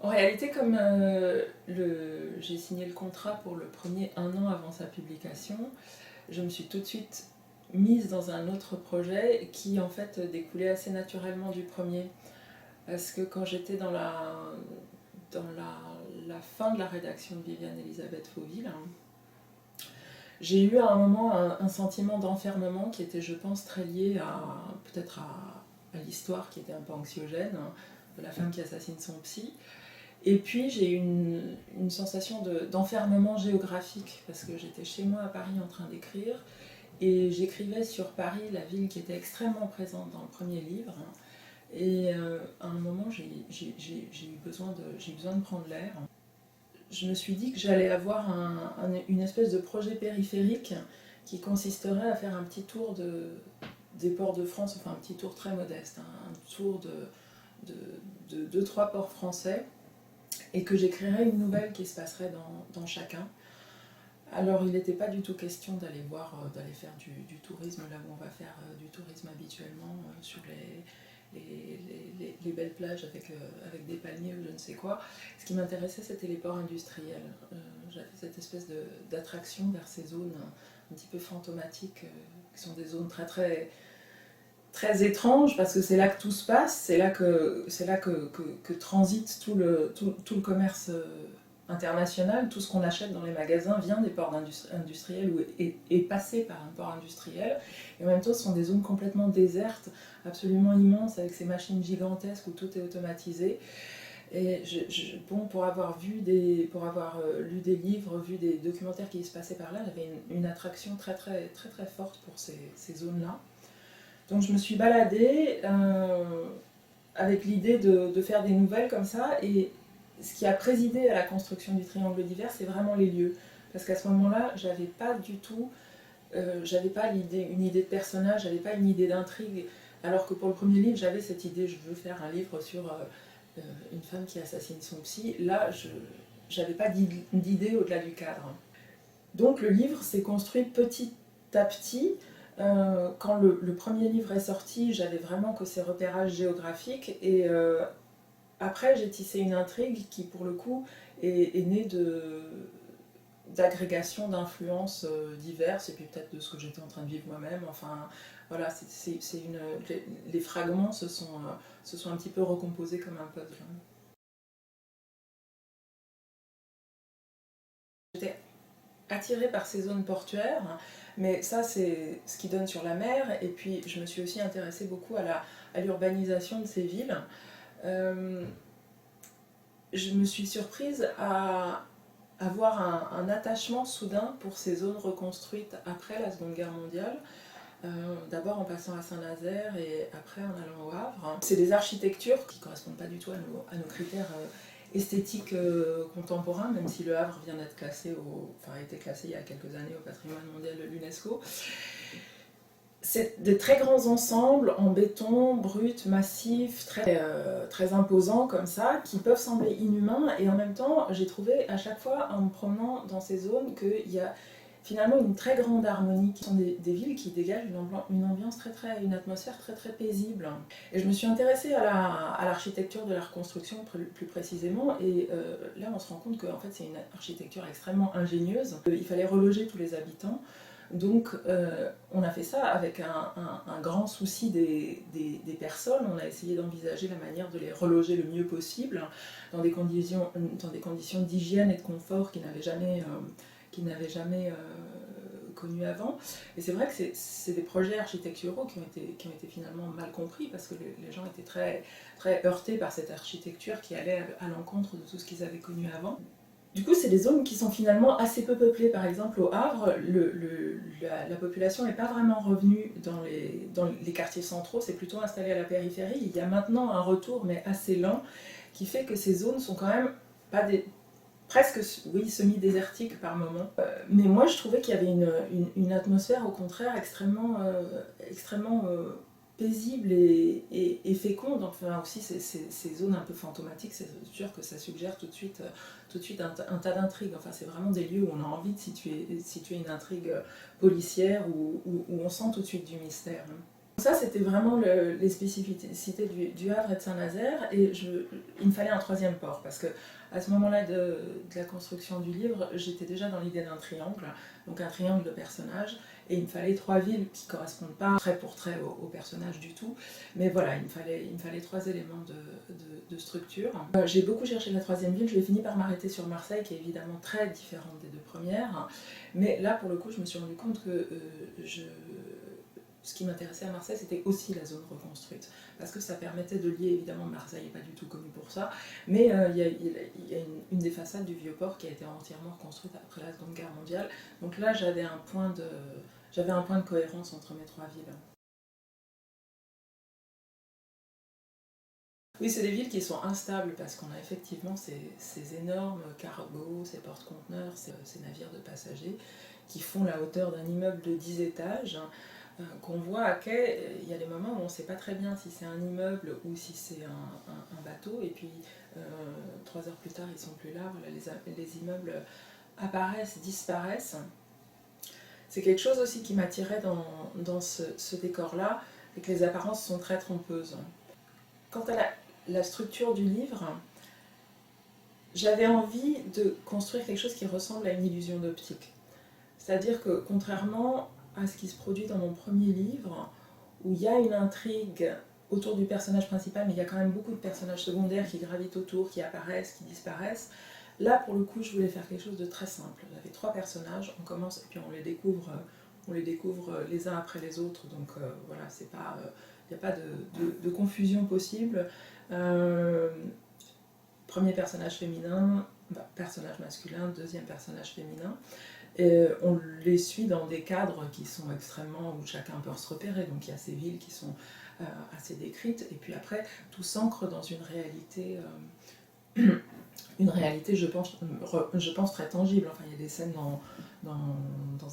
En réalité, comme j'ai signé le contrat pour le premier un an avant sa publication, je me suis tout de suite mise dans un autre projet qui en fait découlait assez naturellement du premier. Parce que quand j'étais dans la fin de la rédaction de Viviane Elisabeth Fauville, j'ai eu à un moment un sentiment d'enfermement qui était, je pense, très lié peut-être à l'histoire qui était un peu anxiogène, de la femme qui assassine son psy. Et puis j'ai eu une sensation d'enfermement géographique, parce que j'étais chez moi à Paris en train d'écrire, et j'écrivais sur Paris, la ville qui était extrêmement présente dans le premier livre. Et à un moment, j'ai eu besoin de prendre l'air. Je me suis dit que j'allais avoir une espèce de projet périphérique qui consisterait à faire un petit tour des ports de France, enfin un petit tour très modeste, un tour de 2-3 ports français, et que j'écrirais une nouvelle qui se passerait dans chacun. Alors il n'était pas du tout question d'aller faire du tourisme là où on va faire du tourisme habituellement sur les belles plages avec des palmiers ou je ne sais quoi. Ce qui m'intéressait, c'était les ports industriels. J'avais cette espèce d'attraction vers ces zones un petit peu fantomatiques, qui sont des zones très très très étranges, parce que c'est là que tout se passe, c'est là que transite tout le commerce international. Tout ce qu'on achète dans les magasins vient des ports industriels ou est passé par un port industriel. Et en même temps, ce sont des zones complètement désertes, absolument immenses, avec ces machines gigantesques où tout est automatisé. Et pour avoir lu des livres, vu des documentaires qui se passaient par là, j'avais une attraction très très très très forte pour ces zones-là. Donc je me suis baladée avec l'idée de faire des nouvelles comme ça, et ce qui a présidé à la construction du triangle d'hiver, c'est vraiment les lieux. Parce qu'à ce moment-là, j'avais pas du tout, j'avais pas une idée de personnage, j'avais pas une idée d'intrigue, alors que pour le premier livre, j'avais cette idée, je veux faire un livre sur une femme qui assassine son psy. Là, je n'avais pas d'idée au-delà du cadre. Donc le livre s'est construit petit à petit. Quand le premier livre est sorti, j'avais vraiment que ces repérages géographiques, et après j'ai tissé une intrigue qui pour le coup est née d'agrégation d'influences diverses, et puis peut-être de ce que j'étais en train de vivre moi-même. Enfin voilà, les fragments se sont un petit peu recomposés comme un puzzle. J'étais attirée par ces zones portuaires, mais ça c'est ce qui donne sur la mer, et puis je me suis aussi intéressée beaucoup à l'urbanisation de ces villes. Je me suis surprise à avoir un attachement soudain pour ces zones reconstruites après la Seconde Guerre mondiale. D'abord en passant à Saint-Nazaire et après en allant au Havre. C'est des architectures qui ne correspondent pas du tout à nos critères esthétiques contemporains, même si le Havre vient d'être a été classé il y a quelques années au patrimoine mondial de l'UNESCO. C'est des très grands ensembles en béton, brut, massif, très imposants comme ça, qui peuvent sembler inhumains, et en même temps, j'ai trouvé à chaque fois en me promenant dans ces zones qu'il y a finalement une très grande harmonie. Ce sont des villes qui dégagent une ambiance une atmosphère très très paisible. Et je me suis intéressée à l'architecture de la reconstruction plus précisément, et là on se rend compte que en fait, c'est une architecture extrêmement ingénieuse. Il fallait reloger tous les habitants. Donc on a fait ça avec un grand souci des personnes. On a essayé d'envisager la manière de les reloger le mieux possible dans des conditions d'hygiène et de confort qu'ils n'avaient jamais connues avant. Et c'est vrai que c'est des projets architecturaux qui ont été finalement mal compris, parce que les gens étaient très, très heurtés par cette architecture qui allait à l'encontre de tout ce qu'ils avaient connu avant. Du coup, c'est des zones qui sont finalement assez peu peuplées. Par exemple, au Havre, la population n'est pas vraiment revenue dans les quartiers centraux, c'est plutôt installé à la périphérie. Il y a maintenant un retour, mais assez lent, qui fait que ces zones sont quand même pas presque semi-désertiques par moments. Mais moi, je trouvais qu'il y avait une atmosphère, au contraire, extrêmement paisible et féconde. Enfin, aussi, ces zones un peu fantomatiques, c'est sûr que ça suggère tout de suite un tas d'intrigues. Enfin, c'est vraiment des lieux où on a envie de situer une intrigue policière, où on sent tout de suite du mystère. Ça, c'était vraiment les spécificités du Havre et de Saint-Nazaire, et il me fallait un troisième port, parce que à ce moment-là de la construction du livre, j'étais déjà dans l'idée d'un triangle, donc un triangle de personnages, et il me fallait 3 villes qui ne correspondent pas trait pour trait aux personnages du tout, mais voilà, il me fallait 3 éléments de structure. J'ai beaucoup cherché la troisième ville, je vais fini par m'arrêter sur Marseille, qui est évidemment très différente des 2 premières, mais là, pour le coup, je me suis rendu compte que ce qui m'intéressait à Marseille, c'était aussi la zone reconstruite, parce que ça permettait de lier, évidemment, Marseille n'est pas du tout connu pour ça, mais il y a une des façades du Vieux-Port qui a été entièrement reconstruite après la Seconde Guerre mondiale, donc là j'avais un point de cohérence entre mes 3 villes. Oui, c'est des villes qui sont instables parce qu'on a effectivement ces énormes cargos, ces porte-conteneurs, ces navires de passagers qui font la hauteur d'un immeuble de 10 étages, qu'on voit à quai. Il y a des moments où on ne sait pas très bien si c'est un immeuble ou si c'est un bateau, et puis 3 heures plus tard ils sont plus là, voilà, les immeubles apparaissent, disparaissent. C'est quelque chose aussi qui m'attirait dans ce décor-là, et que les apparences sont très trompeuses. Quant à la structure du livre, j'avais envie de construire quelque chose qui ressemble à une illusion d'optique. C'est-à-dire que, contrairement à ce qui se produit dans mon premier livre, où il y a une intrigue autour du personnage principal, mais il y a quand même beaucoup de personnages secondaires qui gravitent autour, qui apparaissent, qui disparaissent, là, pour le coup, je voulais faire quelque chose de très simple. J'avais 3 personnages, on commence et puis on les découvre les uns après les autres, donc voilà, il n'y a pas de confusion possible. Premier personnage féminin, personnage masculin, deuxième personnage féminin. Et on les suit dans des cadres qui sont extrêmement, où chacun peut se repérer, donc il y a ces villes qui sont assez décrites, et puis après tout s'ancre dans une réalité, je pense très tangible. Enfin, il y a des scènes dans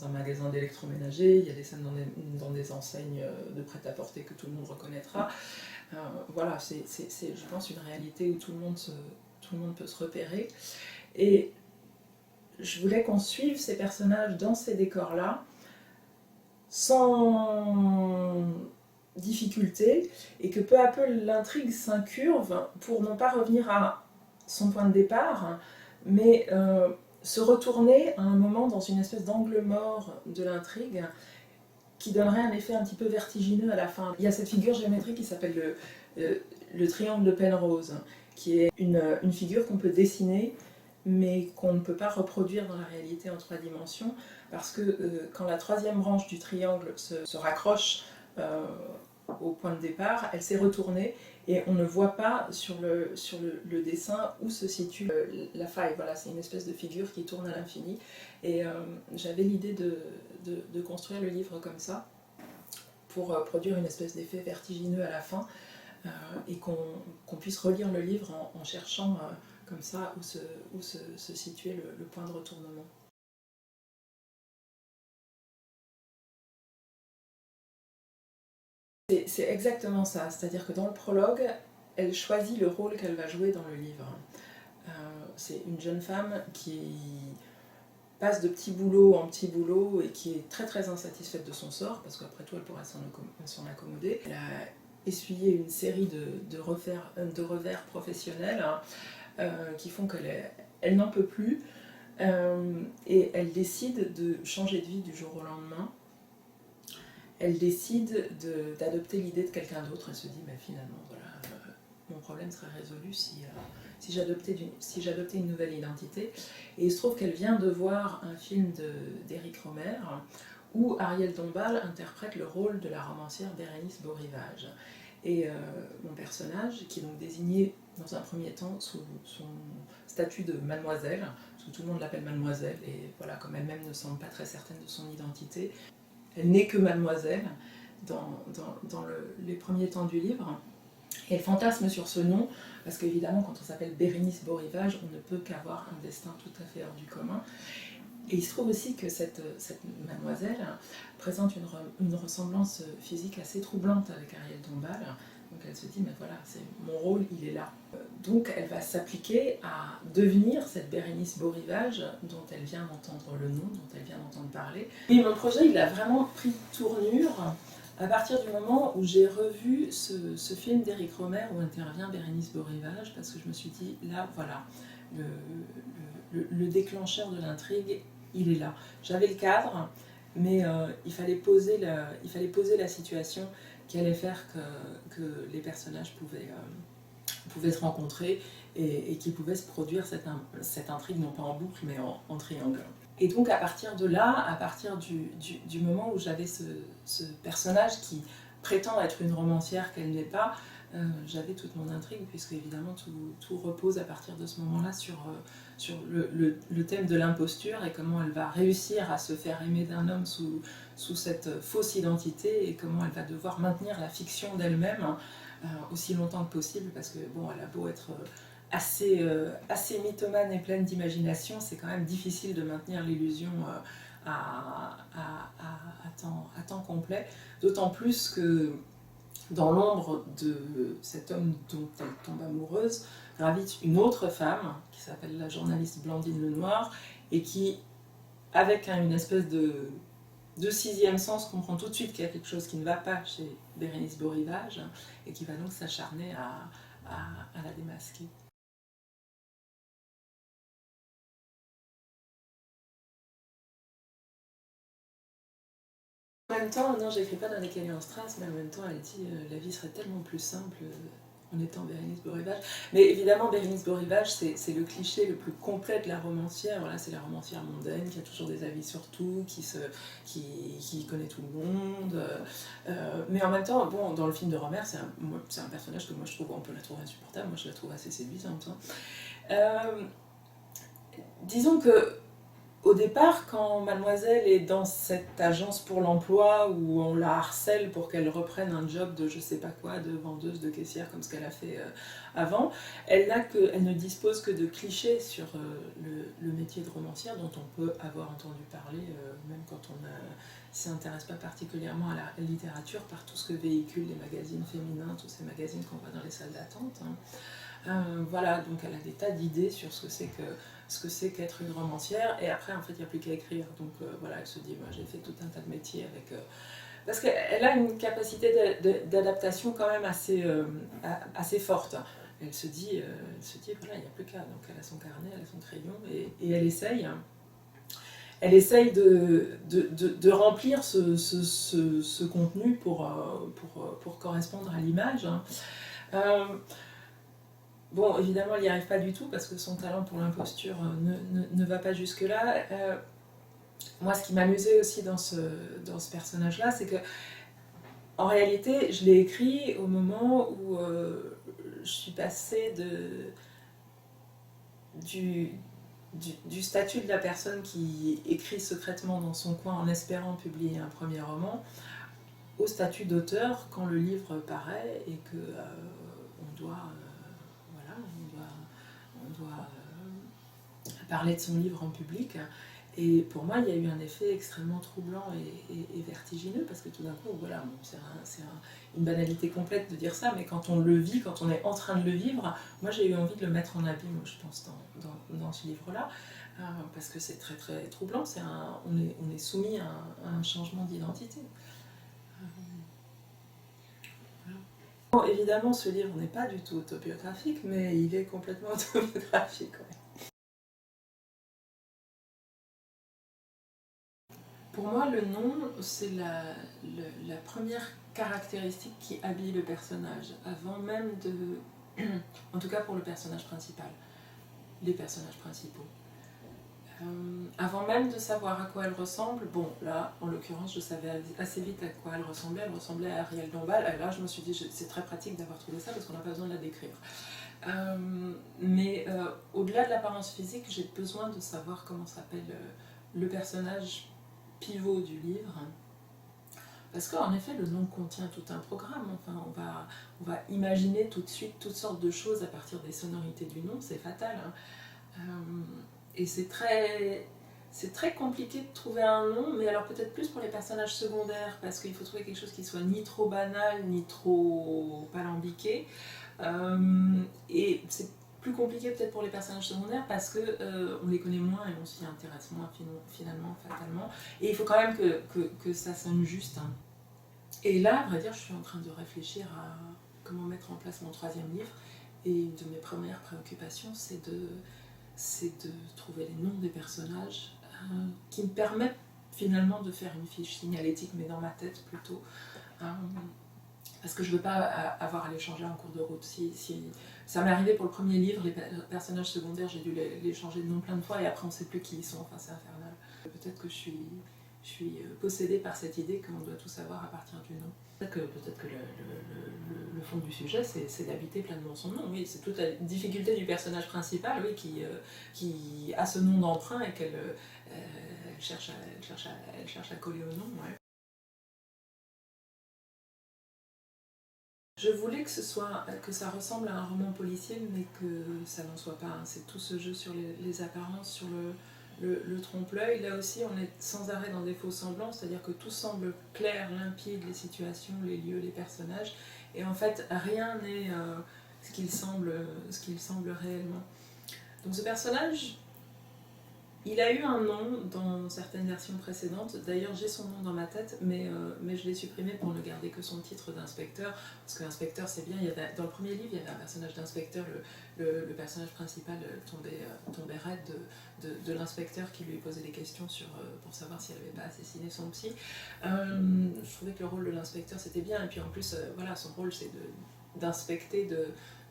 un magasin d'électroménager, il y a des scènes dans des enseignes de prêt-à-porter que tout le monde reconnaîtra. Voilà, c'est je pense une réalité où tout le monde peut se repérer, et je voulais qu'on suive ces personnages dans ces décors-là, sans difficulté, et que peu à peu l'intrigue s'incurve pour non pas revenir à son point de départ, mais se retourner à un moment dans une espèce d'angle mort de l'intrigue qui donnerait un effet un petit peu vertigineux à la fin. Il y a cette figure géométrique qui s'appelle le triangle de Penrose, qui est une figure qu'on peut dessiner, mais qu'on ne peut pas reproduire dans la réalité en 3 dimensions, parce que quand la 3e branche du triangle se raccroche au point de départ, elle s'est retournée, et on ne voit pas sur le dessin où se situe la faille. Voilà, c'est une espèce de figure qui tourne à l'infini, et j'avais l'idée de construire le livre comme ça, pour produire une espèce d'effet vertigineux à la fin, et qu'on puisse relire le livre en cherchant comme ça où se situait le point de retournement. C'est exactement ça, c'est-à-dire que dans le prologue, elle choisit le rôle qu'elle va jouer dans le livre. C'est une jeune femme qui passe de petit boulot en petit boulot et qui est très très insatisfaite de son sort, parce qu'après tout elle pourra s'en accommoder. Elle a essuyé une série de revers professionnels qui font qu'elle n'en peut plus, et elle décide de changer de vie du jour au lendemain. Elle décide d'adopter l'idée de quelqu'un d'autre. Elle se dit, bah, finalement, voilà, mon problème serait résolu si j'adoptais une nouvelle identité. Et il se trouve qu'elle vient de voir un film d'Éric Rohmer, où Ariel Dombal interprète le rôle de la romancière Bérénice Beau-Rivage. Et mon personnage, qui est donc désigné dans un premier temps sous son statut de mademoiselle, parce que tout le monde l'appelle mademoiselle, et voilà, comme elle-même ne semble pas très certaine de son identité, elle n'est que mademoiselle dans les premiers temps du livre. Et elle fantasme sur ce nom, parce qu'évidemment, quand on s'appelle Bérénice Beau-Rivage, on ne peut qu'avoir un destin tout à fait hors du commun. Et il se trouve aussi que cette mademoiselle présente une ressemblance physique assez troublante avec Ariel Dombal. Donc elle se dit, mais voilà, mon rôle, il est là. Donc elle va s'appliquer à devenir cette Bérénice Beau-Rivage dont elle vient d'entendre le nom, dont elle vient d'entendre parler. Et mon projet, il a vraiment pris tournure À partir du moment où j'ai revu ce film d'Éric Rohmer où intervient Bérénice Beau-Rivage, parce que je me suis dit, là, voilà, le déclencheur de l'intrigue, il est là. J'avais le cadre, mais il fallait poser la situation qui allait faire que les personnages pouvaient se rencontrer et qui pouvait se produire cette intrigue, non pas en boucle, mais en triangle. Et donc à partir de là, à partir du moment où j'avais ce personnage qui prétend être une romancière qu'elle n'est pas, j'avais toute mon intrigue, puisque évidemment tout repose à partir de ce moment-là sur le thème de l'imposture et comment elle va réussir à se faire aimer d'un homme sous cette fausse identité, et comment elle va devoir maintenir la fiction d'elle-même aussi longtemps que possible, parce que bon, elle a beau être assez mythomane et pleine d'imagination, c'est quand même difficile de maintenir l'illusion à temps complet, d'autant plus que dans l'ombre de cet homme dont elle tombe amoureuse gravite une autre femme qui s'appelle la journaliste Blandine Lenoir, et qui, avec une espèce de sixième sens, comprend tout de suite qu'il y a quelque chose qui ne va pas chez Bérénice Beau-Rivage, et qui va donc s'acharner à la démasquer. En même temps, non, j'écris pas dans lesquels en Strass, mais en même temps, elle dit la vie serait tellement plus simple en étant Bérénice Beau-Rivage. Mais évidemment, Bérénice Beau-Rivage, c'est le cliché le plus complet de la romancière. Voilà, c'est la romancière mondaine qui a toujours des avis sur tout, qui connaît tout le monde. Mais en même temps, bon, dans le film de Rohmer, c'est un personnage que moi je trouve, on peut la trouver insupportable, moi je la trouve assez séduisante. Disons que au départ, quand Mademoiselle est dans cette agence pour l'emploi où on la harcèle pour qu'elle reprenne un job de je sais pas quoi, de vendeuse, de caissière, comme ce qu'elle a fait avant, elle ne dispose que de clichés sur le métier de romancière, dont on peut avoir entendu parler, même quand on ne s'intéresse pas particulièrement à la littérature, par tout ce que véhiculent les magazines féminins, tous ces magazines qu'on voit dans les salles d'attente. Voilà, donc elle a des tas d'idées sur ce que c'est qu'être une romancière, et après en fait il n'y a plus qu'à écrire, donc voilà, elle se dit moi j'ai fait tout un tas de métiers avec parce qu'elle a une capacité d'adaptation quand même assez forte. Elle se dit voilà, il n'y a plus qu'à, donc elle a son carnet, elle a son crayon, et elle essaye de remplir ce contenu pour correspondre à l'image. Bon, évidemment, elle n'y arrive pas du tout, parce que son talent pour l'imposture ne va pas jusque-là. Moi, ce qui m'amusait aussi dans ce personnage-là, c'est que, en réalité, je l'ai écrit au moment où je suis passée du statut de la personne qui écrit secrètement dans son coin en espérant publier un premier roman, au statut d'auteur quand le livre paraît et que on doit parler de son livre en public. Et pour moi, il y a eu un effet extrêmement troublant et vertigineux, parce que tout d'un coup, voilà, bon, c'est une banalité complète de dire ça, mais quand on le vit, quand on est en train de le vivre, moi j'ai eu envie de le mettre en abîme, je pense, dans ce livre-là, parce que c'est très très troublant, on est soumis à un changement d'identité. Bon, évidemment, ce livre n'est pas du tout autobiographique, mais il est complètement autobiographique. Ouais. Pour moi, le nom, c'est la première caractéristique qui habille le personnage, avant même de... en tout cas pour le personnage principal, les personnages principaux. Avant même de savoir à quoi elle ressemble, bon là, en l'occurrence, je savais assez vite à quoi elle ressemblait à Ariel Dombal, et là je me suis dit, c'est très pratique d'avoir trouvé ça, parce qu'on n'a pas besoin de la décrire. Mais au-delà de l'apparence physique, j'ai besoin de savoir comment s'appelle le personnage pivot du livre, parce qu'en effet le nom contient tout un programme. Enfin, on va imaginer tout de suite toutes sortes de choses à partir des sonorités du nom, c'est fatal, hein. Et c'est très compliqué de trouver un nom, mais alors peut-être plus pour les personnages secondaires, parce qu'il faut trouver quelque chose qui soit ni trop banal ni trop alambiqué, et c'est plus compliqué peut-être pour les personnages secondaires parce que on les connaît moins et on s'y intéresse moins finalement, fatalement. Et il faut quand même que ça sonne juste, hein. Et là, à vrai dire, je suis en train de réfléchir à comment mettre en place mon troisième livre. Et une de mes premières préoccupations, c'est de trouver les noms des personnages qui me permettent finalement de faire une fiche signalétique, mais dans ma tête plutôt. Euh, parce que je ne veux pas avoir à les changer en cours de route. Ça m'est arrivé pour le premier livre, les personnages secondaires, j'ai dû les changer de nom plein de fois et après on ne sait plus qui ils sont, enfin c'est infernal. Peut-être que je suis possédée par cette idée qu'on doit tout savoir à partir du nom. Peut-être que le fond du sujet, c'est d'habiter pleinement son nom. Oui, c'est toute la difficulté du personnage principal, oui, qui a ce nom d'emprunt et qu'elle cherche à coller au nom. Ouais. Je voulais que ça ressemble à un roman policier, mais que ça n'en soit pas. C'est tout ce jeu sur les apparences, sur le trompe-l'œil. Là aussi, on est sans arrêt dans des faux semblants, c'est-à-dire que tout semble clair, limpide, les situations, les lieux, les personnages, et en fait, rien n'est ce qu'il semble réellement. Donc ce personnage, il a eu un nom dans certaines versions précédentes. D'ailleurs, j'ai son nom dans ma tête, mais je l'ai supprimé pour ne garder que son titre d'inspecteur. Parce que l'inspecteur, c'est bien. Dans le premier livre, il y avait un personnage d'inspecteur. Le personnage principal tombait raide de l'inspecteur qui lui posait des questions pour savoir si elle n'avait pas assassiné son psy. Je trouvais que le rôle de l'inspecteur, c'était bien. Et puis en plus, voilà, son rôle, c'est d'inspecter,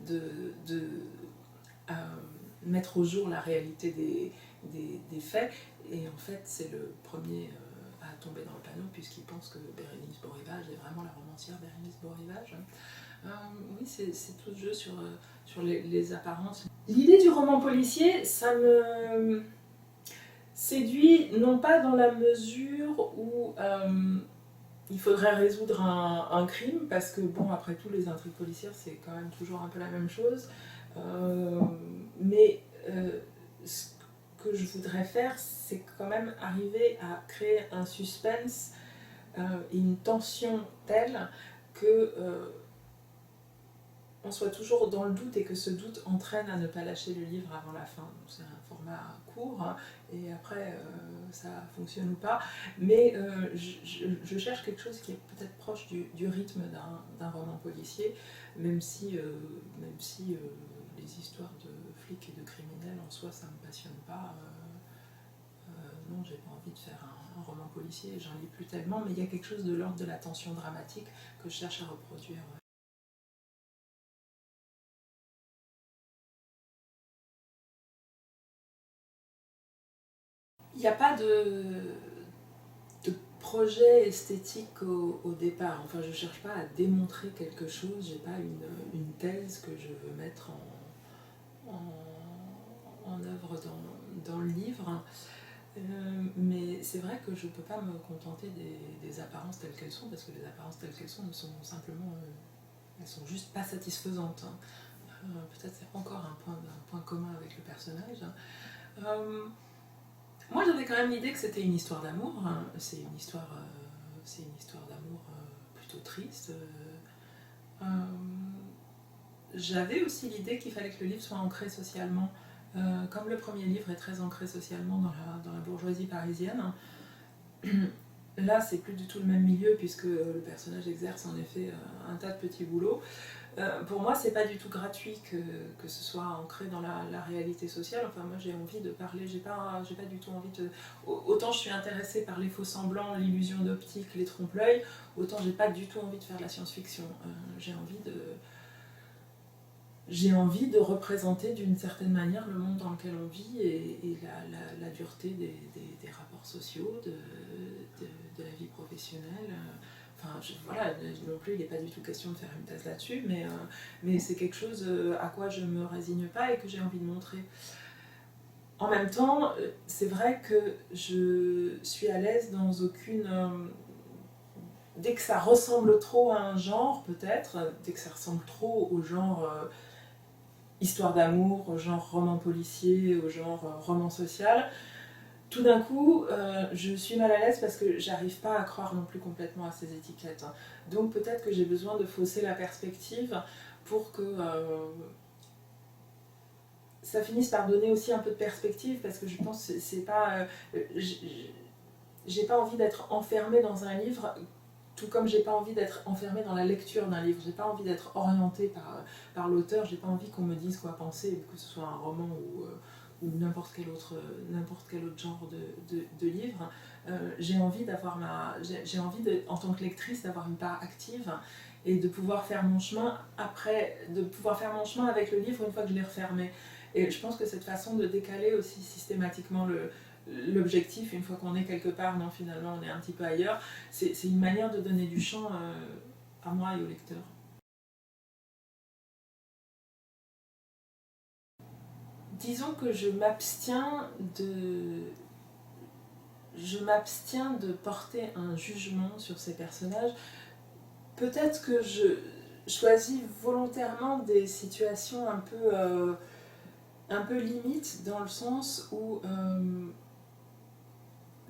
de mettre au jour la réalité des faits, et en fait c'est le premier à tomber dans le panneau puisqu'il pense que Bérénice Borivage est vraiment la romancière Bérénice Borivage. Oui, c'est tout ce jeu sur les apparences. L'idée du roman policier, ça me séduit non pas dans la mesure où il faudrait résoudre un crime, parce que bon, après tout, les intrigues policières, c'est quand même toujours un peu la même chose. Mais ce que je voudrais faire, c'est quand même arriver à créer un suspense et une tension telle que on soit toujours dans le doute et que ce doute entraîne à ne pas lâcher le livre avant la fin. C'est un format court et après ça fonctionne ou pas, mais je cherche quelque chose qui est peut-être proche du rythme d'un roman policier, même si les histoires de flics et de criminels en soi ça me passionne pas. Non, j'ai pas envie de faire un roman policier, j'en lis plus tellement, mais il y a quelque chose de l'ordre de la tension dramatique que je cherche à reproduire. Il n'y a pas de projet esthétique au départ. Enfin, je ne cherche pas à démontrer quelque chose, je n'ai pas une thèse que je veux mettre en œuvre dans le livre. Mais c'est vrai que je ne peux pas me contenter des apparences telles qu'elles sont, parce que les apparences telles qu'elles sont ne sont simplement, elles sont juste pas satisfaisantes. Peut-être c'est encore un point commun avec le personnage. Moi, j'avais quand même l'idée que c'était une histoire d'amour. C'est une histoire d'amour plutôt triste. J'avais aussi l'idée qu'il fallait que le livre soit ancré socialement. Comme le premier livre est très ancré socialement dans la bourgeoisie parisienne, là, c'est plus du tout le même milieu puisque le personnage exerce en effet un tas de petits boulots. Pour moi, c'est pas du tout gratuit que ce soit ancré dans la réalité sociale. Enfin, moi, j'ai envie de parler, j'ai pas du tout envie de... Autant je suis intéressée par les faux semblants, l'illusion d'optique, les trompe-l'œil, autant j'ai pas du tout envie de faire de la science-fiction. J'ai envie de représenter d'une certaine manière le monde dans lequel on vit et la dureté des rapports sociaux, de la vie professionnelle. Enfin, voilà, non plus, il n'est pas du tout question de faire une thèse là-dessus, mais c'est quelque chose à quoi je ne me résigne pas et que j'ai envie de montrer. En même temps, c'est vrai que je suis à l'aise dans aucune... dès que ça ressemble trop à un genre, peut-être, dès que ça ressemble trop au genre histoire d'amour, au genre roman policier, au genre roman social, tout d'un coup, je suis mal à l'aise parce que j'arrive pas à croire non plus complètement à ces étiquettes. Donc peut-être que j'ai besoin de fausser la perspective pour que ça finisse par donner aussi un peu de perspective, parce que je pense que c'est pas... j'ai pas envie d'être enfermée dans un livre tout comme j'ai pas envie d'être enfermée dans la lecture d'un livre, j'ai pas envie d'être orientée par l'auteur, j'ai pas envie qu'on me dise quoi penser, que ce soit un roman ou n'importe quel autre genre de livre. J'ai envie en tant que lectrice d'avoir une part active et de pouvoir faire mon chemin avec le livre une fois que je l'ai refermé. Et je pense que cette façon de décaler aussi systématiquement l'objectif, une fois qu'on est quelque part, non, finalement on est un petit peu ailleurs, c'est une manière de donner du champ à moi et au lecteur. Disons que je m'abstiens de porter un jugement sur ces personnages. Peut-être que je choisis volontairement des situations un peu limites, dans le sens où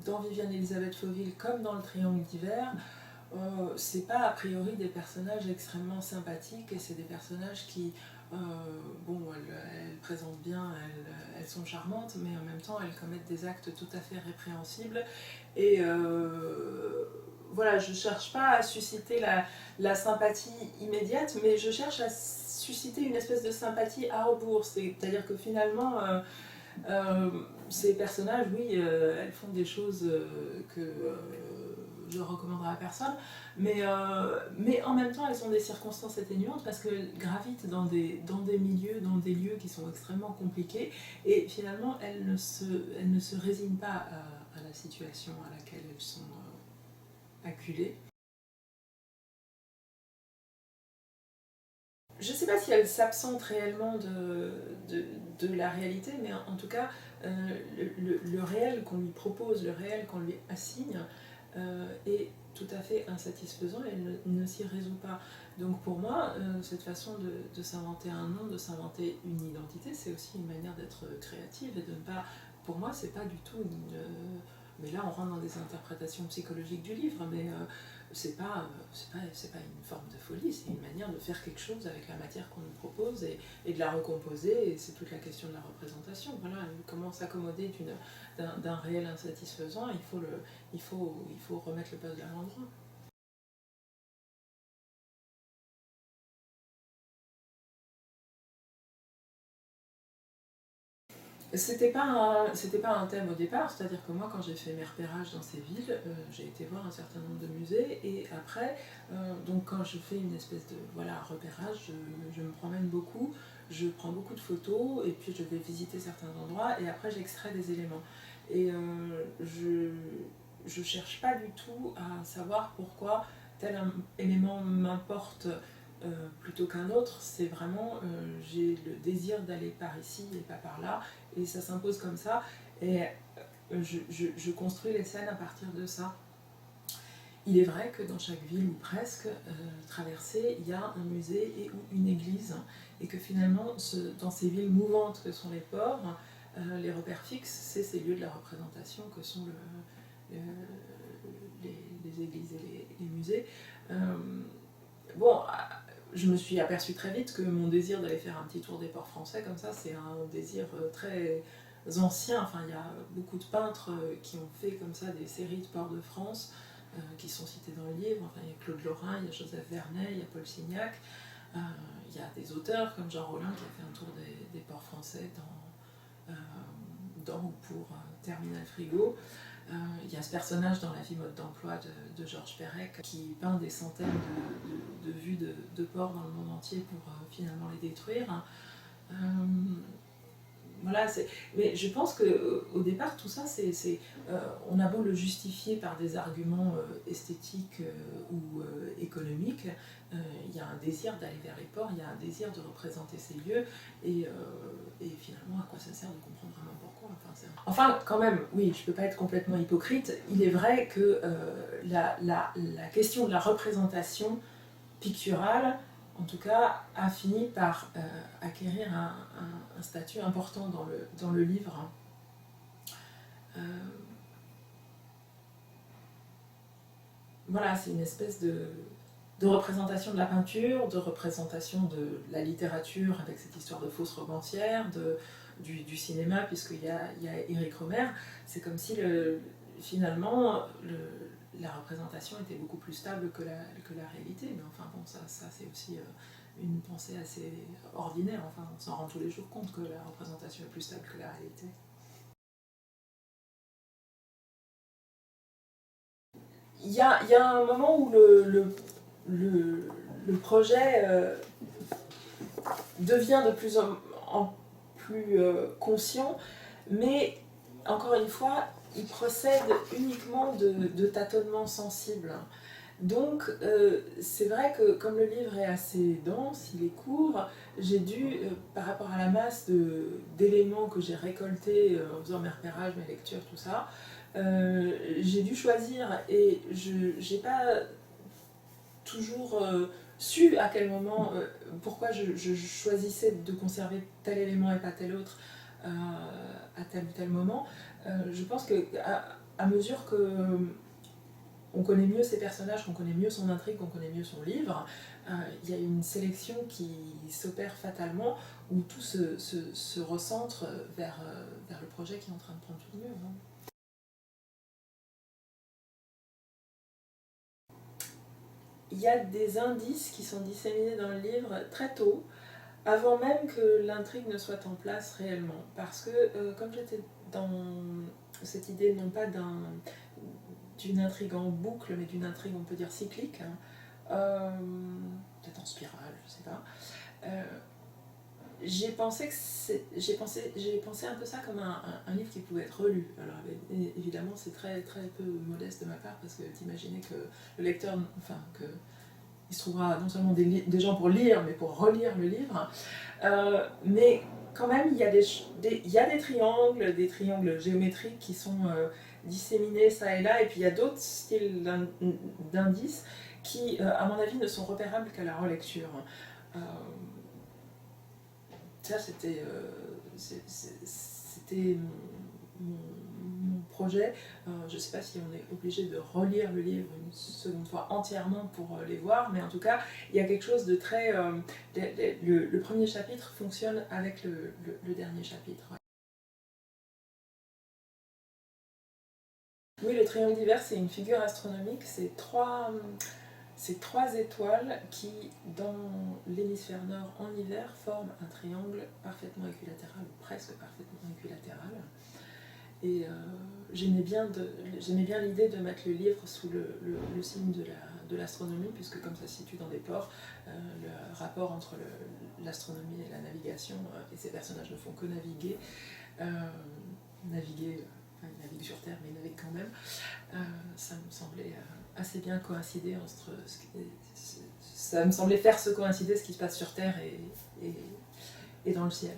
dans Viviane Elisabeth Fauville comme dans Le Triangle d'hiver, c'est pas a priori des personnages extrêmement sympathiques, et c'est des personnages qui, bon, elles présentent bien, elles sont charmantes, mais en même temps elles commettent des actes tout à fait répréhensibles. Et voilà, je cherche pas à susciter la sympathie immédiate, mais je cherche à susciter une espèce de sympathie à rebours. C'est-à-dire que finalement, ces personnages, oui, elles font des choses que je recommanderais à personne, mais en même temps, elles ont des circonstances atténuantes parce qu'elles gravitent dans des milieux, dans des lieux qui sont extrêmement compliqués, et finalement, elles ne se résignent pas à la situation à laquelle elles sont acculées. Je ne sais pas si elle s'absente réellement de la réalité, mais en tout cas, le réel qu'on lui propose, le réel qu'on lui assigne, est tout à fait insatisfaisant, et elle ne s'y résout pas. Donc pour moi, cette façon de s'inventer un nom, de s'inventer une identité, c'est aussi une manière d'être créative et de ne pas... Pour moi, c'est pas du tout une... mais là, on rentre dans des interprétations psychologiques du livre, mais c'est pas une forme de folie, c'est une manière de faire quelque chose avec la matière qu'on nous propose et de la recomposer, et c'est toute la question de la représentation. Voilà, comment s'accommoder d'un réel insatisfaisant, il faut remettre le puzzle à l'endroit. C'était pas un thème au départ, c'est-à-dire que moi, quand j'ai fait mes repérages dans ces villes, j'ai été voir un certain nombre de musées, et après, donc quand je fais une espèce de repérage, je me promène beaucoup, je prends beaucoup de photos, et puis je vais visiter certains endroits, et après j'extrais des éléments. Et je cherche pas du tout à savoir pourquoi tel élément m'importe plutôt qu'un autre, c'est vraiment j'ai le désir d'aller par ici et pas par là, et ça s'impose comme ça, et je construis les scènes à partir de ça. Il est vrai que dans chaque ville, ou presque, traversée, il y a un musée et ou une église, et que finalement, dans ces villes mouvantes que sont les ports, les repères fixes, c'est ces lieux de la représentation que sont les églises et les musées. Bon, je me suis aperçue très vite que mon désir d'aller faire un petit tour des ports français comme ça, c'est un désir très ancien. Enfin, il y a beaucoup de peintres qui ont fait comme ça des séries de ports de France qui sont cités dans le livre. Enfin, il y a Claude Lorrain, il y a Joseph Vernet, il y a Paul Signac. Il y a des auteurs comme Jean Rollin qui a fait un tour des ports français dans ou pour Terminal Frigo. Il y a ce personnage dans La vie mode d'emploi de Georges Perec qui peint des centaines de vues de ports dans le monde entier pour finalement les détruire. Voilà, mais je pense qu'au départ, tout ça, on a beau le justifier par des arguments esthétiques ou économiques, il y a un désir d'aller vers les ports, il y a un désir de représenter ces lieux, et finalement, à quoi ça sert de comprendre vraiment pourquoi. Enfin, quand même, oui, je ne peux pas être complètement hypocrite, il est vrai que la question de la représentation picturale, en tout cas, a fini par acquérir un statut important dans le livre. Voilà, c'est une espèce de représentation de la peinture, de représentation de la littérature avec cette histoire de fausse romancière, du cinéma, puisqu'il y a Éric Rohmer. C'est comme si finalement la représentation était beaucoup plus stable que la réalité. Mais enfin bon, ça c'est aussi une pensée assez ordinaire. Enfin, on s'en rend tous les jours compte que la représentation est plus stable que la réalité. Il y a un moment où le projet devient de plus en plus conscient, mais encore une fois, il procède uniquement de tâtonnements sensibles. Donc c'est vrai que comme le livre est assez dense, il est court, j'ai dû, par rapport à la masse d'éléments que j'ai récoltés en faisant mes repérages, mes lectures, tout ça, j'ai dû choisir et je n'ai pas toujours su à quel moment, pourquoi je choisissais de conserver tel élément et pas tel autre à tel ou tel moment. Je pense qu'à mesure que on connaît mieux ses personnages, qu'on connaît mieux son intrigue, qu'on connaît mieux son livre, il y a une sélection qui s'opère fatalement, où tout se recentre vers le projet qui est en train de prendre tout mieux. Hein. Il y a des indices qui sont disséminés dans le livre très tôt, avant même que l'intrigue ne soit en place réellement. Parce que comme j'étais dans cette idée non pas d'une intrigue en boucle, mais d'une intrigue, on peut dire, cyclique, hein, peut-être en spirale, je sais pas, j'ai pensé un peu ça comme un livre qui pouvait être relu. Alors évidemment c'est très peu modeste de ma part, parce que d'imaginer que le lecteur, enfin que il se trouvera non seulement des gens pour lire, mais pour relire le livre. Mais quand même, il y a des triangles géométriques qui sont disséminés ça et là, et puis il y a d'autres styles d'indices qui, à mon avis, ne sont repérables qu'à la relecture. Ça, c'était mon projet. Je ne sais pas si on est obligé de relire le livre une seconde fois entièrement pour les voir, mais en tout cas, il y a quelque chose de très... le premier chapitre fonctionne avec le dernier chapitre. Ouais. Oui, le triangle d'hiver, c'est une figure astronomique, c'est trois étoiles qui, dans l'hémisphère nord en hiver, forment un triangle parfaitement équilatéral, ou presque parfaitement équilatéral. Et j'aimais bien l'idée de mettre le livre sous le signe de l'astronomie, puisque comme ça se situe dans des ports, le rapport entre l'astronomie et la navigation, et ces personnages ne font que naviguer, ils naviguent sur Terre, mais ils naviguent quand même, ça me semblait assez bien coïncider entre ça me semblait faire se coïncider ce qui se passe sur Terre et dans le ciel.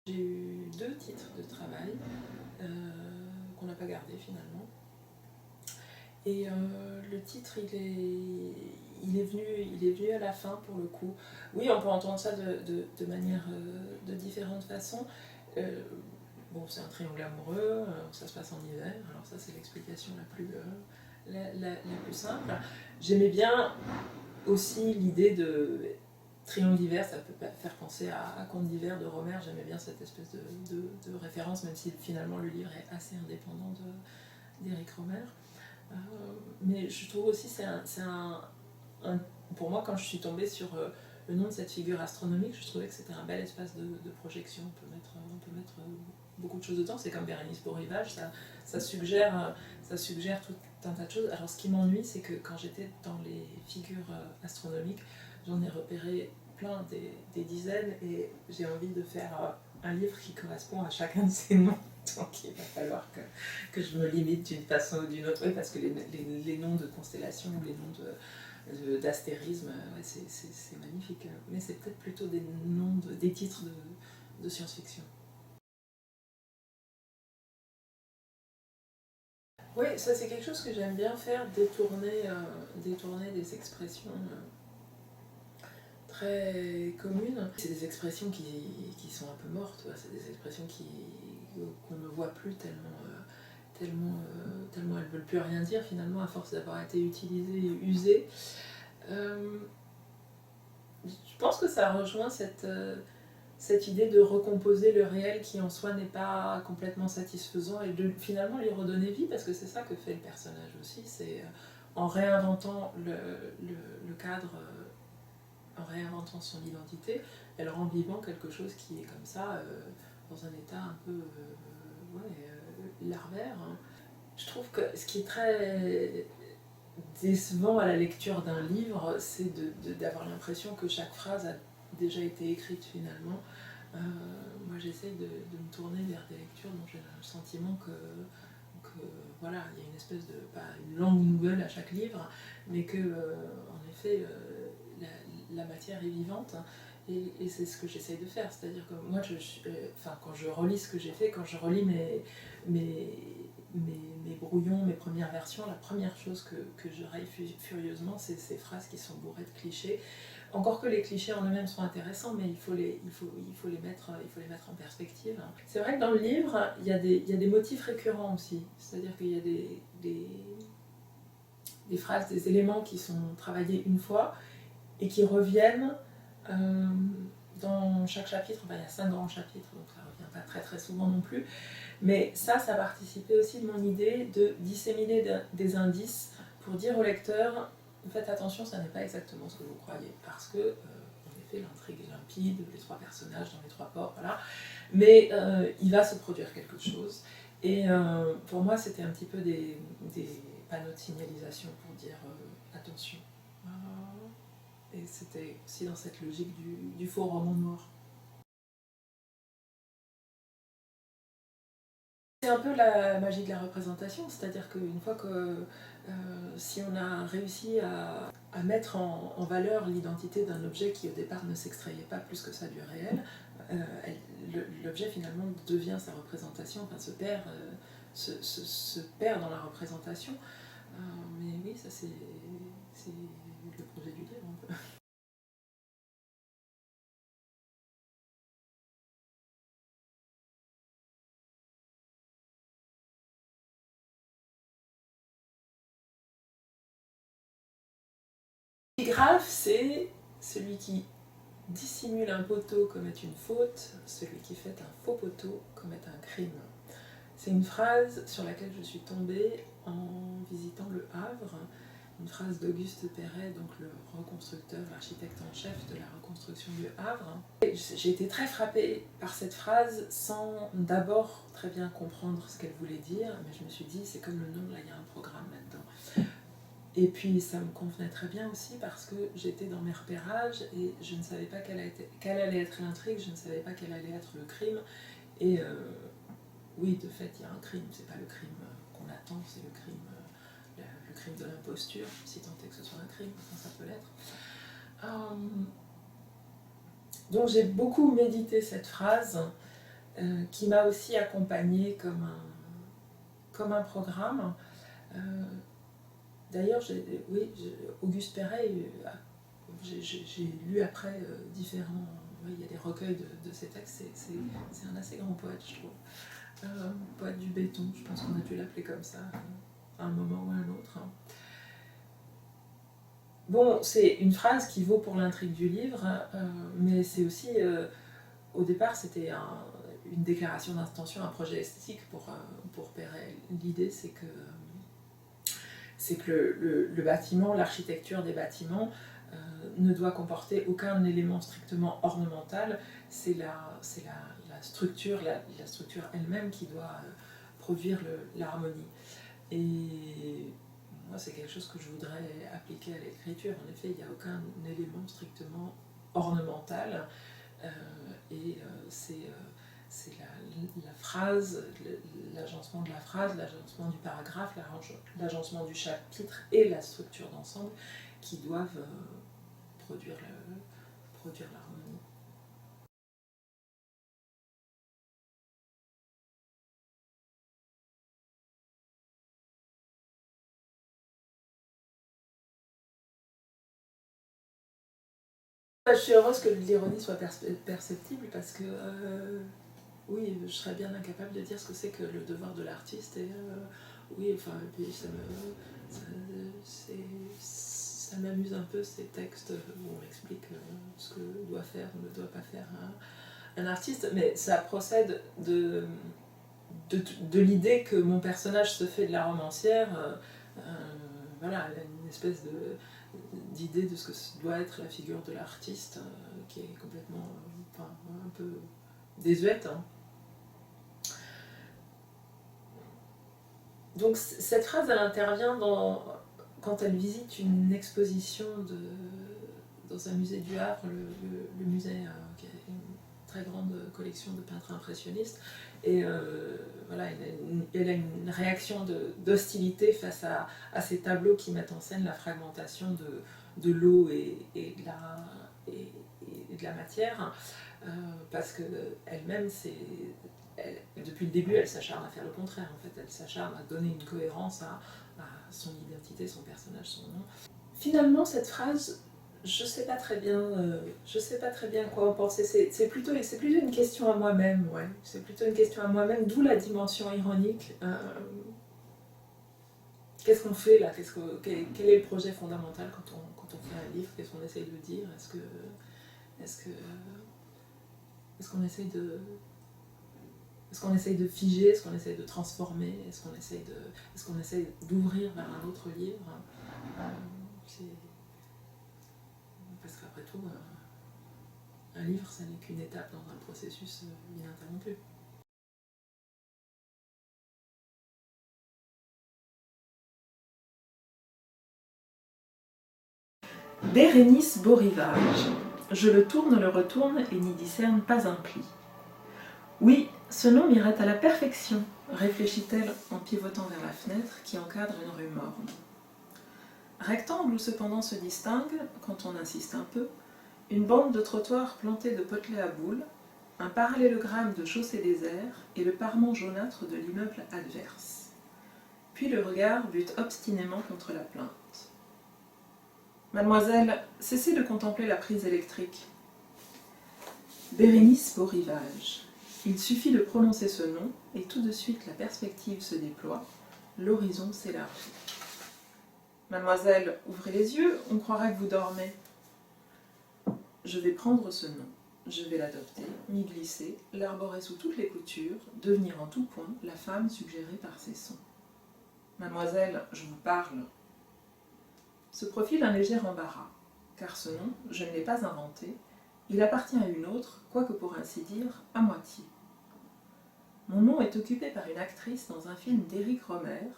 J'ai eu 2 titres de travail qu'on n'a pas gardés finalement. Et le titre, il est venu à la fin pour le coup. Oui, on peut entendre ça de manière, de différentes façons. Bon, c'est un triangle amoureux, ça se passe en hiver, alors ça c'est l'explication la plus simple. J'aimais bien aussi l'idée de triangle d'hiver, ça peut faire penser à Conte d'hiver de Romer, j'aimais bien cette espèce de référence, même si finalement le livre est assez indépendant d'Éric Romer. Mais je trouve aussi, pour moi, quand je suis tombée sur le nom de cette figure astronomique, je trouvais que c'était un bel espace de projection. On peut mettre beaucoup de choses dedans. C'est comme Bérénice Beau Rivage, ça suggère tout un tas de choses. Alors ce qui m'ennuie, c'est que quand j'étais dans les figures astronomiques, j'en ai repéré plein, des dizaines, et j'ai envie de faire un livre qui correspond à chacun de ces noms. Donc il va falloir que je me limite d'une façon ou d'une autre, oui, parce que les noms de constellations ou les noms d'astérismes, ouais, c'est magnifique. Mais c'est peut-être plutôt des noms, des titres de science-fiction. Oui, ça c'est quelque chose que j'aime bien faire, détourner des expressions très communes. C'est des expressions qui sont un peu mortes, c'est des expressions qu'on ne voit plus tellement elles ne veulent plus rien dire finalement à force d'avoir été utilisées et usées. Je pense que ça rejoint cette idée de recomposer le réel qui en soi n'est pas complètement satisfaisant et de finalement lui redonner vie, parce que c'est ça que fait le personnage aussi, c'est en réinventant le cadre, en réinventant son identité, elle rend vivant quelque chose qui est comme ça, dans un état un peu larvaire. Hein. Je trouve que ce qui est très décevant à la lecture d'un livre, c'est d'avoir l'impression que chaque phrase a déjà été écrite finalement. Moi j'essaye de me tourner vers des lectures dont j'ai le sentiment que voilà, il y a une espèce de, pas une langue nouvelle à chaque livre, mais que en effet la matière est vivante. Et c'est ce que j'essaye de faire, c'est-à-dire que moi, quand je relis ce que j'ai fait, quand je relis mes brouillons, mes premières versions, la première chose que je raille furieusement, c'est ces phrases qui sont bourrées de clichés. Encore que les clichés en eux-mêmes sont intéressants, mais il faut les mettre en perspective. C'est vrai que dans le livre, il y a des motifs récurrents aussi, c'est-à-dire qu'il y a des phrases, des éléments qui sont travaillés une fois et qui reviennent dans chaque chapitre. Enfin, il y a 5 grands chapitres, donc ça ne revient pas très très souvent non plus. Mais ça participait aussi de mon idée de disséminer des indices pour dire au lecteur, faites attention, ça n'est pas exactement ce que vous croyez, parce que, en effet, l'intrigue est limpide, les 3 personnages dans les 3 ports, voilà. Mais il va se produire quelque chose. Et pour moi, c'était un petit peu des panneaux de signalisation pour dire attention. Et c'était aussi dans cette logique du faux roman noir. C'est un peu la magie de la représentation, c'est-à-dire qu'une fois que si on a réussi à mettre en valeur l'identité d'un objet qui au départ ne s'extrayait pas plus que ça du réel, l'objet finalement devient sa représentation, enfin se perd dans la représentation. Mais oui, ça c'est le projet du livre un peu. L'épigraphe, c'est celui qui dissimule un poteau commet une faute, celui qui fait un faux poteau commet un crime. C'est une phrase sur laquelle je suis tombée en visitant le Havre, une phrase d'Auguste Perret, donc le reconstructeur, l'architecte en chef de la reconstruction du Havre. J'ai été très frappée par cette phrase sans d'abord très bien comprendre ce qu'elle voulait dire, mais je me suis dit, c'est comme le nom, là il y a un programme là-dedans. Et puis ça me convenait très bien aussi parce que j'étais dans mes repérages et je ne savais pas quelle allait être l'intrigue, je ne savais pas quel allait être le crime. Et oui, de fait, il y a un crime, c'est pas le crime qu'on attend, c'est le crime de l'imposture, si tant est que ce soit un crime, enfin, ça peut l'être. Donc j'ai beaucoup médité cette phrase qui m'a aussi accompagnée comme un programme. D'ailleurs, Auguste Perret, j'ai lu après différents... Oui, il y a des recueils de ses textes, c'est un assez grand poète, je trouve. Poète du béton, je pense qu'on a dû l'appeler comme ça, à un moment ou à un autre. Bon, c'est une phrase qui vaut pour l'intrigue du livre, mais c'est aussi... au départ, c'était une déclaration d'intention, un projet esthétique pour Perret. L'idée, c'est que le bâtiment, l'architecture des bâtiments ne doit comporter aucun élément strictement ornemental, c'est la structure, la structure elle-même qui doit produire l'harmonie. Et moi, c'est quelque chose que je voudrais appliquer à l'écriture. En effet, il n'y a aucun élément strictement ornemental, c'est la phrase, l'agencement de la phrase, l'agencement du paragraphe, l'agencement du chapitre et la structure d'ensemble qui doivent produire l'harmonie. Je suis heureuse que l'ironie soit perceptible parce que oui, je serais bien incapable de dire ce que c'est que le devoir de l'artiste et oui, enfin, et puis ça m'amuse un peu ces textes où on explique ce que doit faire ou ne doit pas faire un artiste, mais ça procède de l'idée que mon personnage se fait de la romancière. Voilà, elle a une espèce d'idée de ce que doit être la figure de l'artiste, qui est complètement, un peu désuète. Hein. Donc cette phrase, elle intervient quand elle visite une exposition dans un musée du Havre, le musée qui a une très grande collection de peintres impressionnistes. Et voilà, elle a une réaction d'hostilité face à ces tableaux qui mettent en scène la fragmentation de l'eau et de la matière, parce qu'elle-même, depuis le début, elle s'acharne à faire le contraire. En fait, elle s'acharne à donner une cohérence à son identité, son personnage, son nom. Finalement, cette phrase, je sais pas très bien quoi en penser. C'est plutôt une question à moi-même, ouais. C'est plutôt une question à moi-même, d'où la dimension ironique. Qu'est-ce qu'on fait là? Quel est le projet fondamental quand on fait un livre? Qu'est-ce qu'on essaye de dire? Est-ce qu'on essaye de figer? Est-ce qu'on essaye de transformer? Est-ce qu'on essaye d'ouvrir vers un autre livre? Parce qu'après tout, un livre, ça n'est qu'une étape dans un processus ininterrompu. Bérénice beau rivage. Je le tourne, le retourne et n'y discerne pas un pli. Oui, ce nom m'irait à la perfection, réfléchit-elle en pivotant vers la fenêtre qui encadre une rue morne. Rectangle où cependant se distingue, quand on insiste un peu, une bande de trottoir plantée de potelets à boules, un parallélogramme de chaussées déserts et le parement jaunâtre de l'immeuble adverse. Puis le regard bute obstinément contre la plainte. Mademoiselle, cessez de contempler la prise électrique. Bérénice beau rivage. Il suffit de prononcer ce nom et tout de suite la perspective se déploie, l'horizon s'élargit. Mademoiselle, ouvrez les yeux, on croirait que vous dormez. Je vais prendre ce nom, je vais l'adopter, m'y glisser, l'arborer sous toutes les coutures, devenir en tout point la femme suggérée par ses sons. Mademoiselle, je vous parle. Se profile un léger embarras, car ce nom, je ne l'ai pas inventé, il appartient à une autre, quoique pour ainsi dire, à moitié. Mon nom est occupé par une actrice dans un film d'Éric Rohmer.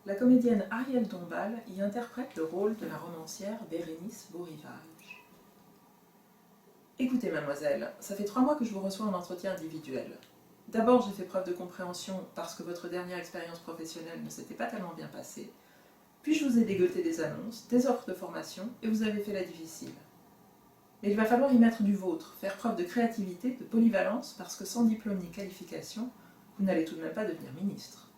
La comédienne Ariel Dombal y interprète le rôle de la romancière Bérénice beau rivage. Écoutez, mademoiselle, ça fait 3 mois que je vous reçois en entretien individuel. D'abord, j'ai fait preuve de compréhension parce que votre dernière expérience professionnelle ne s'était pas tellement bien passée. Puis je vous ai dégoté des annonces, des offres de formation, et vous avez fait la difficile. Mais il va falloir y mettre du vôtre, faire preuve de créativité, de polyvalence, parce que sans diplôme ni qualification, vous n'allez tout de même pas devenir ministre.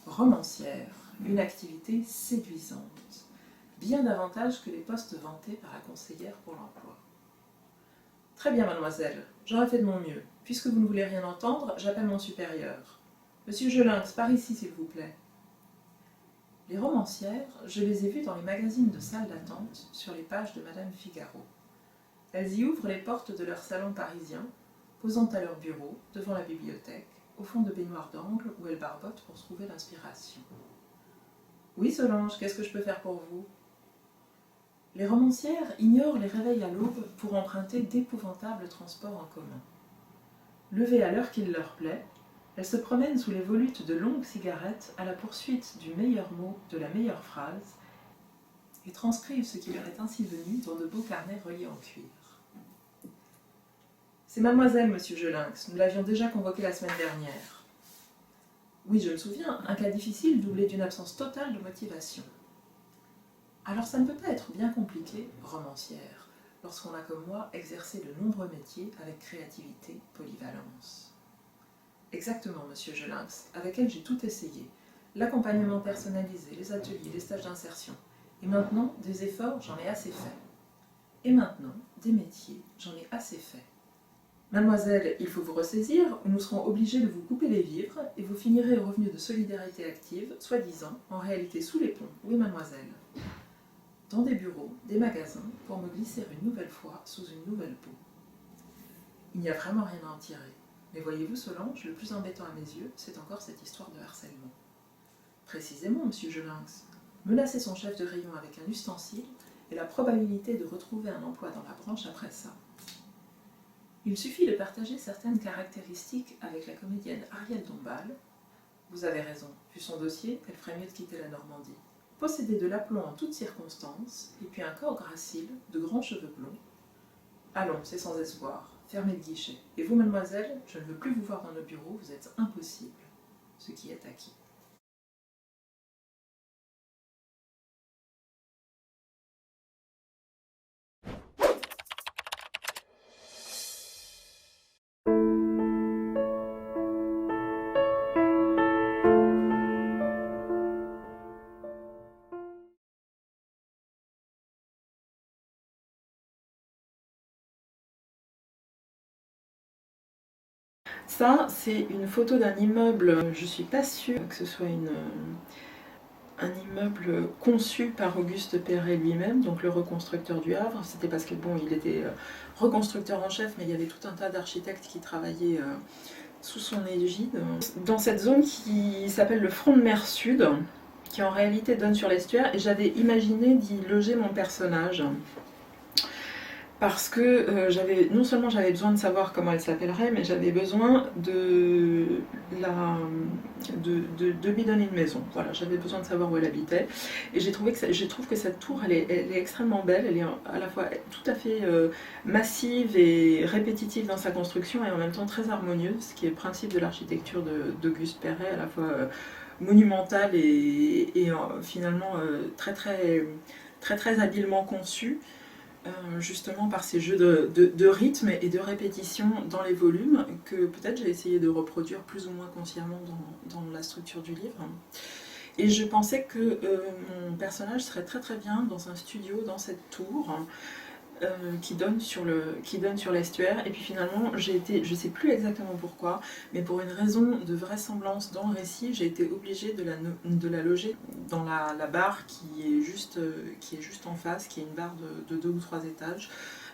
Romancière, une activité séduisante, bien davantage que les postes vantés par la conseillère pour l'emploi. Très bien, mademoiselle, j'aurai fait de mon mieux. Puisque vous ne voulez rien entendre, j'appelle mon supérieur. Monsieur Gelinx, par ici, s'il vous plaît. Les romancières, je les ai vues dans les magazines de salle d'attente, sur les pages de Madame Figaro. Elles y ouvrent les portes de leur salon parisien, posant à leur bureau, devant la bibliothèque, au fond de baignoires d'angle où elles barbotent pour trouver l'inspiration. Oui, Solange, qu'est-ce que je peux faire pour vous? Les romancières ignorent les réveils à l'aube pour emprunter d'épouvantables transports en commun. Levées à l'heure qu'il leur plaît, elles se promènent sous les volutes de longues cigarettes à la poursuite du meilleur mot, de la meilleure phrase, et transcrivent ce qui leur est ainsi venu dans de beaux carnets reliés en cuir. C'est mademoiselle, monsieur Gelinx, nous l'avions déjà convoquée la semaine dernière. Oui, je me souviens, un cas difficile doublé d'une absence totale de motivation. Alors ça ne peut pas être bien compliqué, romancière, lorsqu'on a comme moi exercé de nombreux métiers avec créativité, polyvalence. Exactement, monsieur Gelinx, avec elle j'ai tout essayé. L'accompagnement personnalisé, les ateliers, les stages d'insertion. Et maintenant, des efforts, j'en ai assez fait. Et maintenant, des métiers, j'en ai assez fait. Mademoiselle, il faut vous ressaisir, ou nous serons obligés de vous couper les vivres, et vous finirez au revenu de solidarité active, soi-disant, en réalité sous les ponts. Oui, mademoiselle. Dans des bureaux, des magasins, pour me glisser une nouvelle fois sous une nouvelle peau. Il n'y a vraiment rien à en tirer. Mais voyez-vous, Solange, le plus embêtant à mes yeux, c'est encore cette histoire de harcèlement. Précisément, monsieur Gelinx. Menacer son chef de rayon avec un ustensile et la probabilité de retrouver un emploi dans la branche après ça. Il suffit de partager certaines caractéristiques avec la comédienne Ariel Dombal. Vous avez raison, vu son dossier, elle ferait mieux de quitter la Normandie. Posséder de l'aplomb en toutes circonstances, et puis un corps gracile, de grands cheveux blonds. Allons, c'est sans espoir, fermez le guichet. Et vous, mademoiselle, je ne veux plus vous voir dans nos bureaux, vous êtes impossible. Ce qui est acquis. Ça, c'est une photo d'un immeuble. Je suis pas sûre que ce soit un immeuble conçu par Auguste Perret lui-même, donc le reconstructeur du Havre. C'était parce que bon, il était reconstructeur en chef, mais il y avait tout un tas d'architectes qui travaillaient sous son égide. Dans cette zone qui s'appelle le front de mer sud, qui en réalité donne sur l'estuaire, et j'avais imaginé d'y loger mon personnage. Parce que non seulement j'avais besoin de savoir comment elle s'appellerait, mais j'avais besoin de lui donner une maison. Voilà, j'avais besoin de savoir où elle habitait. Et je trouve que cette tour, elle est extrêmement belle. Elle est à la fois tout à fait massive et répétitive dans sa construction, et en même temps très harmonieuse, ce qui est le principe de l'architecture d'Auguste Perret, à la fois monumentale et finalement très habilement conçue. Justement par ces jeux de rythme et de répétition dans les volumes que peut-être j'ai essayé de reproduire plus ou moins consciemment dans la structure du livre. Et je pensais que mon personnage serait très bien dans un studio, dans cette tour, qui donne sur l'estuaire. Et puis finalement, je ne sais plus exactement pourquoi, mais pour une raison de vraisemblance dans le récit, j'ai été obligée de la loger dans la barre qui est juste en face, qui est une barre de 2 ou 3 étages.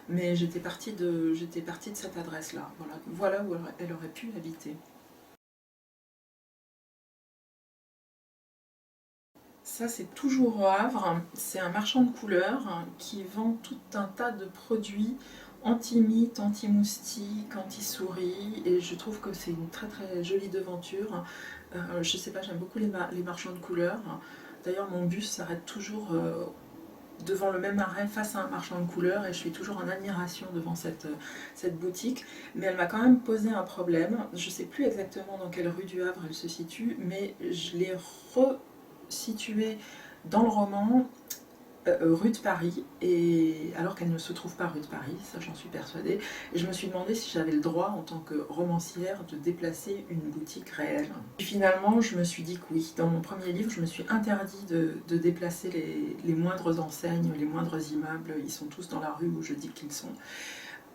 Mais j'étais partie de cette adresse-là. Voilà où elle aurait pu habiter. Ça, c'est toujours au Havre. C'est un marchand de couleurs qui vend tout un tas de produits anti-mites, anti-moustiques, anti-souris. Et je trouve que c'est une très jolie devanture. Je sais pas, j'aime beaucoup les marchands de couleurs. D'ailleurs, mon bus s'arrête toujours devant le même arrêt face à un marchand de couleurs et je suis toujours en admiration devant cette boutique. Mais elle m'a quand même posé un problème. Je ne sais plus exactement dans quelle rue du Havre elle se situe, mais je l'ai située dans le roman rue de Paris, et alors qu'elle ne se trouve pas rue de Paris, ça j'en suis persuadée. Et je me suis demandé si j'avais le droit en tant que romancière de déplacer une boutique réelle. Et finalement je me suis dit que oui. Dans mon premier livre, je me suis interdit de déplacer les moindres enseignes, les moindres immeubles, ils sont tous dans la rue où je dis qu'ils sont.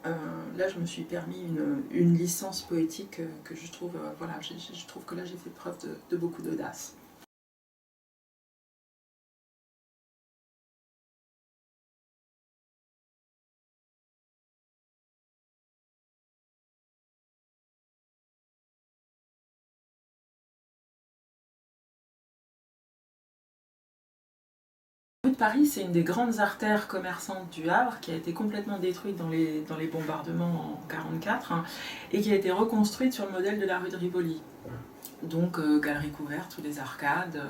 Là je me suis permis une licence poétique que je trouve, voilà, je trouve que là j'ai fait preuve de beaucoup d'audace. La rue de Paris, c'est une des grandes artères commerçantes du Havre qui a été complètement détruite dans les bombardements en 1944 et qui a été reconstruite sur le modèle de la rue de Rivoli. Donc galeries couvertes, les arcades,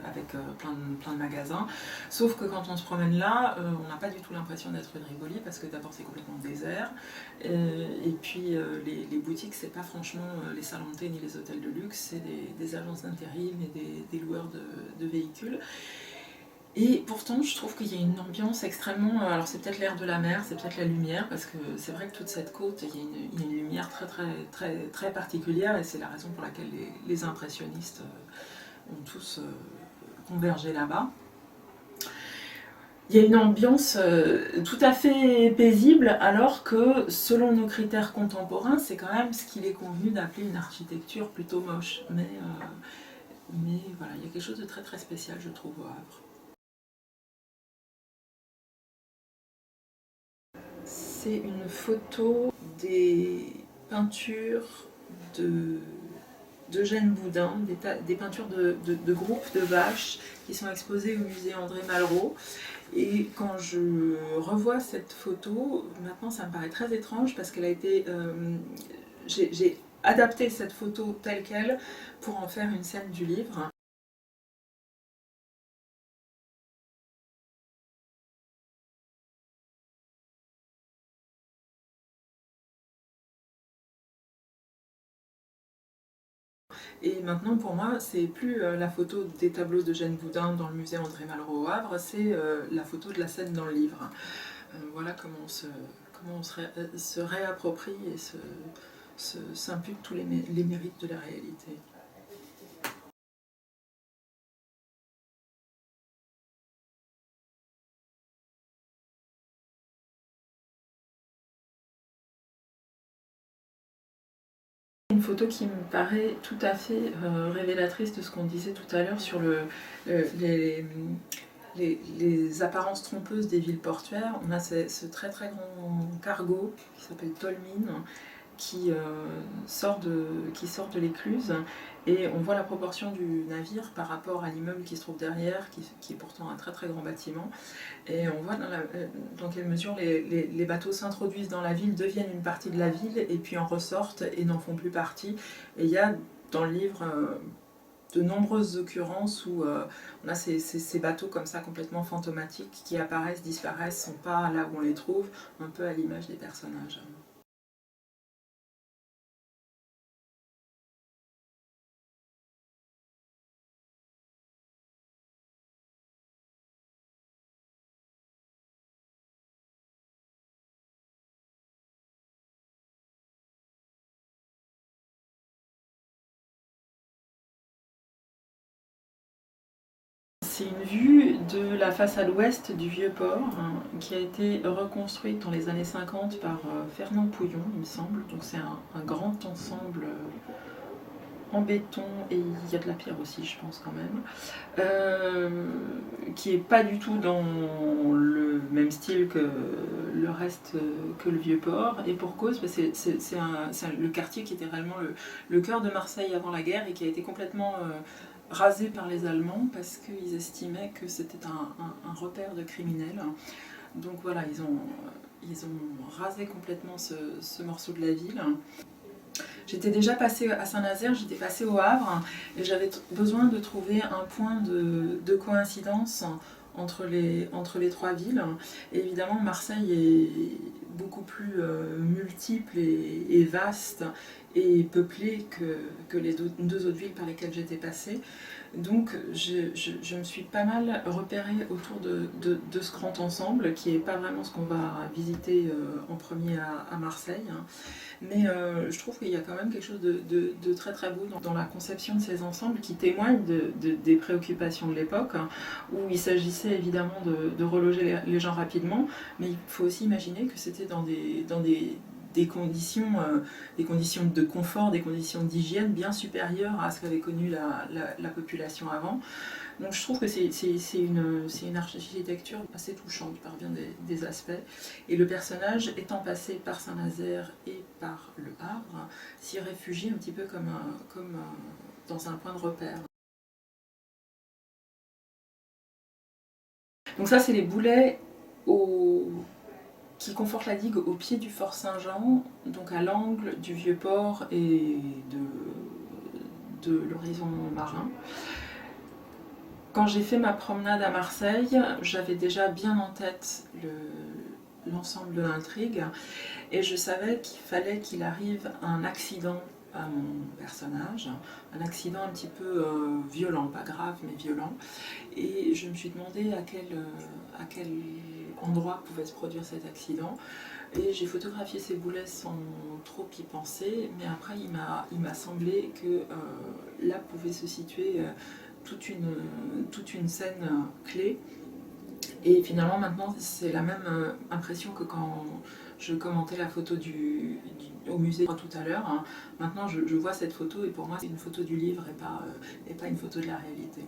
avec plein de magasins. Sauf que quand on se promène là, on n'a pas du tout l'impression d'être rue de Rivoli parce que d'abord c'est complètement désert. Et puis les boutiques, c'est pas franchement les salons de thé ni les hôtels de luxe, c'est des agences d'intérim et des loueurs de véhicules. Et pourtant, je trouve qu'il y a une ambiance extrêmement... Alors c'est peut-être l'air de la mer, c'est peut-être la lumière, parce que c'est vrai que toute cette côte, il y a une lumière très particulière, et c'est la raison pour laquelle les impressionnistes ont tous convergé là-bas. Il y a une ambiance tout à fait paisible, alors que selon nos critères contemporains, c'est quand même ce qu'il est convenu d'appeler une architecture plutôt moche. Mais voilà, il y a quelque chose de très spécial, je trouve, au Havre. c'est une photo des peintures d'Eugène Boudin, des peintures de groupes de vaches qui sont exposées au musée André Malraux. Et quand je revois cette photo, maintenant ça me paraît très étrange parce qu'elle a été... j'ai adapté cette photo telle qu'elle pour en faire une scène du livre. Et maintenant, pour moi, c'est plus la photo des tableaux d'Eugène Boudin dans le musée André Malraux au Havre, c'est la photo de la scène dans le livre. Voilà comment on se réapproprie et s'impute tous les mérites de la réalité. Une photo qui me paraît tout à fait révélatrice de ce qu'on disait tout à l'heure sur les apparences trompeuses des villes portuaires. On a ce très très grand cargo qui s'appelle Tolmine qui sort de l'écluse et on voit la proportion du navire par rapport à l'immeuble qui se trouve derrière, qui est pourtant un très très grand bâtiment. Et on voit dans quelle mesure les bateaux s'introduisent dans la ville, deviennent une partie de la ville et puis en ressortent et n'en font plus partie. Et il y a dans le livre de nombreuses occurrences où on a ces bateaux comme ça complètement fantomatiques qui apparaissent, disparaissent, sont pas là où on les trouve, un peu à l'image des personnages. C'est une vue de la façade ouest du Vieux-Port qui a été reconstruite dans les années 50 par Fernand Pouillon, il me semble. Donc c'est un grand ensemble en béton et il y a de la pierre aussi, je pense quand même, qui est pas du tout dans le même style que le reste, que le Vieux-Port. Et pour cause, c'est le quartier qui était réellement le cœur de Marseille avant la guerre et qui a été complètement rasé par les Allemands parce qu'ils estimaient que c'était un repère de criminels. Donc voilà, ils ont rasé complètement ce morceau de la ville. J'étais déjà passée à Saint-Nazaire, j'étais passée au Havre et j'avais besoin de trouver un point de coïncidence entre les trois villes. Et évidemment, Marseille est beaucoup plus multiple et vaste et peuplée que les deux autres villes par lesquelles j'étais passée. Donc je me suis pas mal repérée autour de ce grand ensemble, qui n'est pas vraiment ce qu'on va visiter en premier à Marseille. Mais je trouve qu'il y a quand même quelque chose de très très beau dans la conception de ces ensembles qui témoignent des préoccupations de l'époque, où il s'agissait évidemment de reloger les gens rapidement, mais il faut aussi imaginer que c'était dans des conditions de confort, des conditions d'hygiène bien supérieures à ce qu'avait connu la population avant. Donc je trouve que c'est une architecture assez touchante par bien des aspects. Et le personnage, étant passé par Saint-Nazaire et par le Havre, s'y réfugie un petit peu comme dans un point de repère. Donc ça, c'est les boulets qui confortent la digue au pied du Fort Saint-Jean, donc à l'angle du Vieux-Port et de l'horizon marin. Quand j'ai fait ma promenade à Marseille, j'avais déjà bien en tête l'ensemble de l'intrigue et je savais qu'il fallait qu'il arrive un accident à mon personnage, un accident un petit peu violent, pas grave mais violent, et je me suis demandé à quel endroit pouvait se produire cet accident. Et j'ai photographié ces boulets sans trop y penser, mais après il m'a semblé que là pouvait se situer toute une scène clé. Et finalement maintenant c'est la même impression que quand je commentais la photo au musée tout à l'heure. Hein. Maintenant je vois cette photo et pour moi c'est une photo du livre et pas une photo de la réalité.